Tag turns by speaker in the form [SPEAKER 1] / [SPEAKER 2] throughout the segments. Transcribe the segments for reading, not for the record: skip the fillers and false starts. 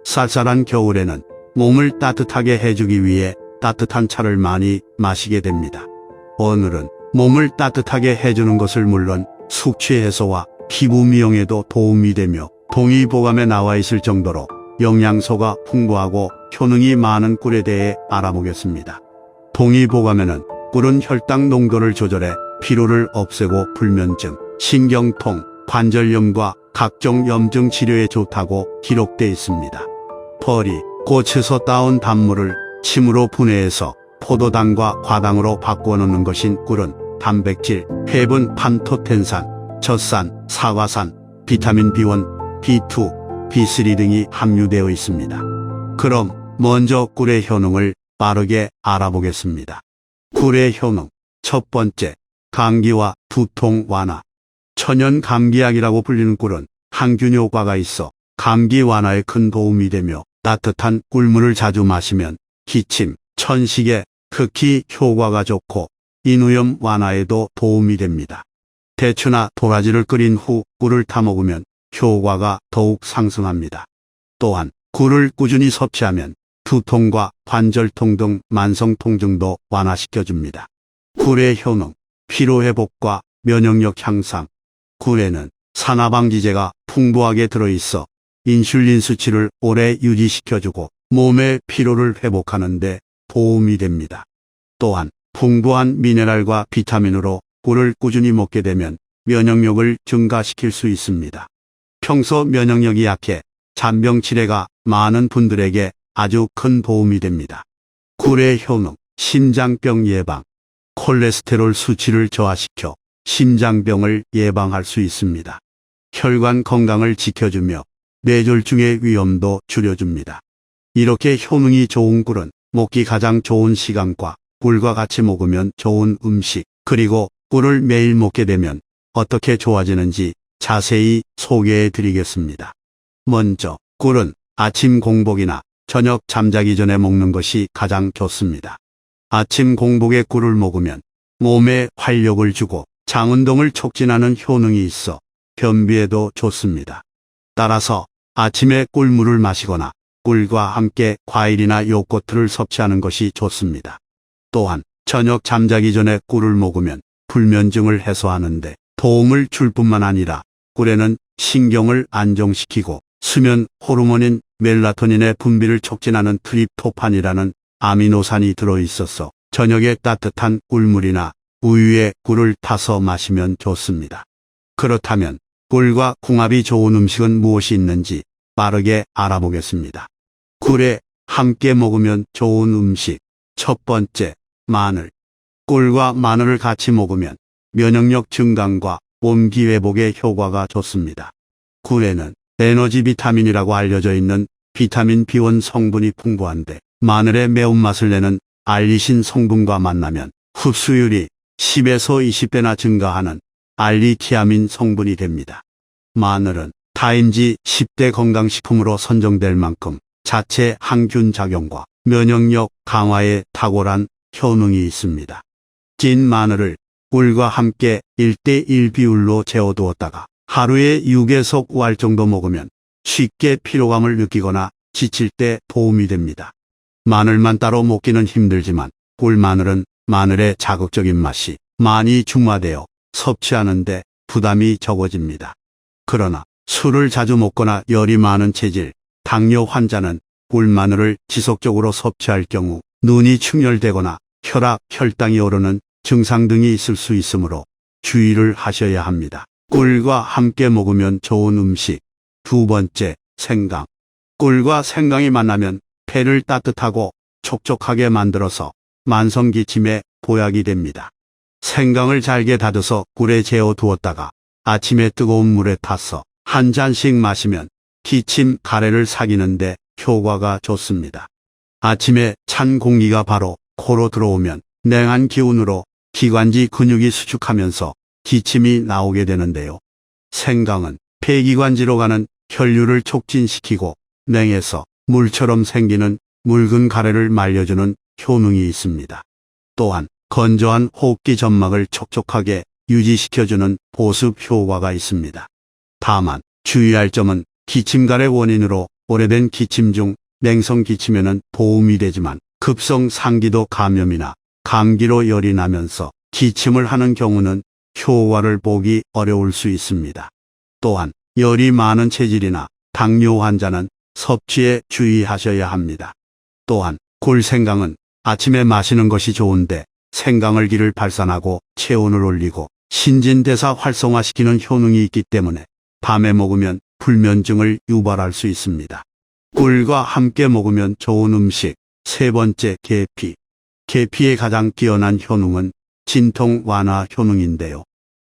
[SPEAKER 1] 쌀쌀한 겨울에는 몸을 따뜻하게 해주기 위해 따뜻한 차를 많이 마시게 됩니다. 오늘은 몸을 따뜻하게 해주는 것을 물론 숙취 해소와 피부 미용에도 도움이 되며 동의보감에 나와 있을 정도로 영양소가 풍부하고 효능이 많은 꿀에 대해 알아보겠습니다. 동의보감에는 꿀은 혈당 농도를 조절해 피로를 없애고 불면증, 신경통, 관절염과 각종 염증 치료에 좋다고 기록되어 있습니다. 벌이, 꽃에서 따온 단물을 침으로 분해해서 포도당과 과당으로 바꾸어 놓는 것인 꿀은 단백질, 해분, 판토텐산, 젖산, 사과산, 비타민 B1, B2, B3 등이 함유되어 있습니다. 그럼 먼저 꿀의 효능을 빠르게 알아보겠습니다. 꿀의 효능. 첫 번째, 감기와 두통 완화. 천연 감기약이라고 불리는 꿀은 항균 효과가 있어 감기 완화에 큰 도움이 되며 따뜻한 꿀물을 자주 마시면 기침, 천식에 극히 효과가 좋고 인후염 완화에도 도움이 됩니다. 대추나 도라지를 끓인 후 꿀을 타먹으면 효과가 더욱 상승합니다. 또한 꿀을 꾸준히 섭취하면 두통과 관절통 등 만성 통증도 완화시켜줍니다. 꿀의 효능, 피로회복과 면역력 향상. 꿀에는 산화방지제가 풍부하게 들어있어 인슐린 수치를 오래 유지시켜주고 몸의 피로를 회복하는 데 도움이 됩니다. 또한 풍부한 미네랄과 비타민으로 꿀을 꾸준히 먹게 되면 면역력을 증가시킬 수 있습니다. 평소 면역력이 약해 잔병 치레가 많은 분들에게 아주 큰 도움이 됩니다. 꿀의 효능, 심장병 예방. 콜레스테롤 수치를 저하시켜 심장병을 예방할 수 있습니다. 혈관 건강을 지켜주며 뇌졸중의 위험도 줄여줍니다. 이렇게 효능이 좋은 꿀은 먹기 가장 좋은 시간과 꿀과 같이 먹으면 좋은 음식, 그리고 꿀을 매일 먹게 되면 어떻게 좋아지는지 자세히 소개해 드리겠습니다. 먼저 꿀은 아침 공복이나 저녁 잠자기 전에 먹는 것이 가장 좋습니다. 아침 공복에 꿀을 먹으면 몸에 활력을 주고 장운동을 촉진하는 효능이 있어 변비에도 좋습니다. 따라서 아침에 꿀물을 마시거나 꿀과 함께 과일이나 요거트를 섭취하는 것이 좋습니다. 또한 저녁 잠자기 전에 꿀을 먹으면 불면증을 해소하는 데 도움을 줄 뿐만 아니라 꿀에는 신경을 안정시키고 수면 호르몬인 멜라토닌의 분비를 촉진하는 트립토판이라는 아미노산이 들어있어서 저녁에 따뜻한 꿀물이나 우유에 꿀을 타서 마시면 좋습니다. 그렇다면 꿀과 궁합이 좋은 음식은 무엇이 있는지 빠르게 알아보겠습니다. 꿀에 함께 먹으면 좋은 음식. 첫 번째, 마늘. 꿀과 마늘을 같이 먹으면 면역력 증강과 몸기 회복에 효과가 좋습니다. 꿀에는 에너지 비타민이라고 알려져 있는 비타민 B1 성분이 풍부한데 마늘의 매운맛을 내는 알리신 성분과 만나면 흡수율이 10에서 20배나 증가하는 알리티아민 성분이 됩니다. 마늘은 타임지 10대 건강식품으로 선정될 만큼 자체 항균 작용과 면역력 강화에 탁월한 효능이 있습니다. 찐 마늘을 꿀과 함께 1:1 비율로 재워두었다가 하루에 6에서 9알 정도 먹으면 쉽게 피로감을 느끼거나 지칠 때 도움이 됩니다. 마늘만 따로 먹기는 힘들지만 꿀마늘은 마늘의 자극적인 맛이 많이 중화되어 섭취하는데 부담이 적어집니다. 그러나 술을 자주 먹거나 열이 많은 체질, 당뇨 환자는 꿀마늘을 지속적으로 섭취할 경우 눈이 충혈되거나 혈압, 혈당이 오르는 증상 등이 있을 수 있으므로 주의를 하셔야 합니다. 꿀과 함께 먹으면 좋은 음식. 두 번째, 생강. 꿀과 생강이 만나면 폐를 따뜻하고 촉촉하게 만들어서 만성기침에 보약이 됩니다. 생강을 잘게 다져서 꿀에 재워 두었다가 아침에 뜨거운 물에 타서 한 잔씩 마시면 기침, 가래를 사귀는데 효과가 좋습니다. 아침에 찬 공기가 바로 코로 들어오면 냉한 기운으로 기관지 근육이 수축하면서 기침이 나오게 되는데요. 생강은 폐기관지로 가는 혈류를 촉진시키고 냉해서 물처럼 생기는 묽은 가래를 말려주는 효능이 있습니다. 또한 건조한 호흡기 점막을 촉촉하게 유지시켜주는 보습 효과가 있습니다. 다만 주의할 점은 기침가래 원인으로 오래된 기침 중 냉성 기침에는 도움이 되지만 급성 상기도 감염이나 감기로 열이 나면서 기침을 하는 경우는 효과를 보기 어려울 수 있습니다. 또한 열이 많은 체질이나 당뇨 환자는 섭취에 주의하셔야 합니다. 또한 굴생강은 아침에 마시는 것이 좋은데 생강을기를 발산하고 체온을 올리고 신진대사 활성화시키는 효능이 있기 때문에 밤에 먹으면 불면증을 유발할 수 있습니다. 꿀과 함께 먹으면 좋은 음식. 세 번째, 계피. 계피의 가장 뛰어난 효능은 진통 완화 효능인데요.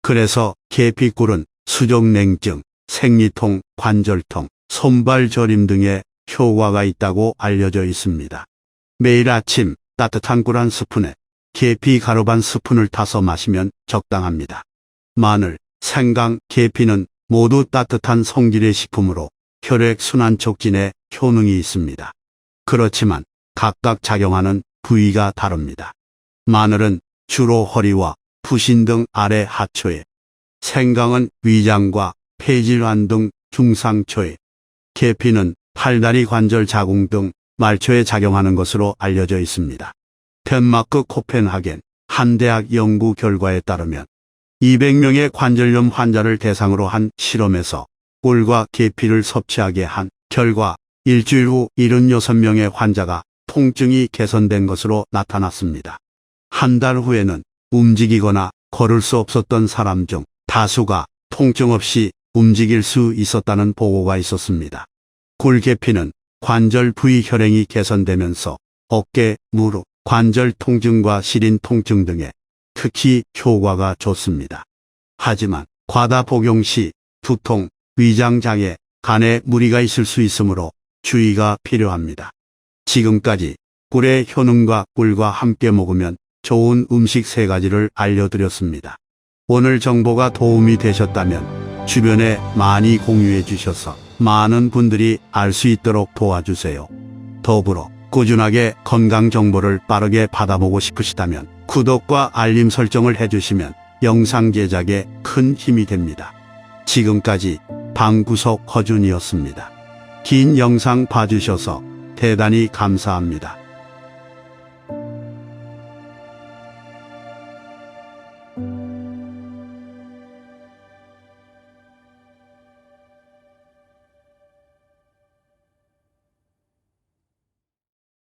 [SPEAKER 1] 그래서 계피꿀은 수족냉증, 생리통, 관절통, 손발 저림 등의 효과가 있다고 알려져 있습니다. 매일 아침 따뜻한 꿀 한 스푼에 계피 가루 반 스푼을 타서 마시면 적당합니다. 마늘, 생강, 계피는 모두 따뜻한 성질의 식품으로 혈액순환 촉진에 효능이 있습니다. 그렇지만 각각 작용하는 부위가 다릅니다. 마늘은 주로 허리와 부신 등 아래 하초에, 생강은 위장과 폐질환 등 중상초에, 계피는 팔다리 관절 자궁 등 말초에 작용하는 것으로 알려져 있습니다. 덴마크 코펜하겐 한 대학 연구 결과에 따르면 200명의 관절염 환자를 대상으로 한 실험에서 꿀과 계피를 섭취하게 한 결과 일주일 후 76명의 환자가 통증이 개선된 것으로 나타났습니다. 한 달 후에는 움직이거나 걸을 수 없었던 사람 중 다수가 통증 없이 움직일 수 있었다는 보고가 있었습니다. 꿀계피는 관절 부위 혈행이 개선되면서 어깨, 무릎, 관절 통증과 시린 통증 등에 특히 효과가 좋습니다. 하지만 과다 복용 시 두통, 위장장애, 간에 무리가 있을 수 있으므로 주의가 필요합니다. 지금까지 꿀의 효능과 꿀과 함께 먹으면 좋은 음식 3가지를 알려드렸습니다. 오늘 정보가 도움이 되셨다면 주변에 많이 공유해 주셔서 많은 분들이 알 수 있도록 도와주세요. 더불어 꾸준하게 건강 정보를 빠르게 받아보고 싶으시다면 구독과 알림 설정을 해주시면 영상 제작에 큰 힘이 됩니다. 지금까지 방구석 허준이었습니다. 긴 영상 봐주셔서 대단히 감사합니다.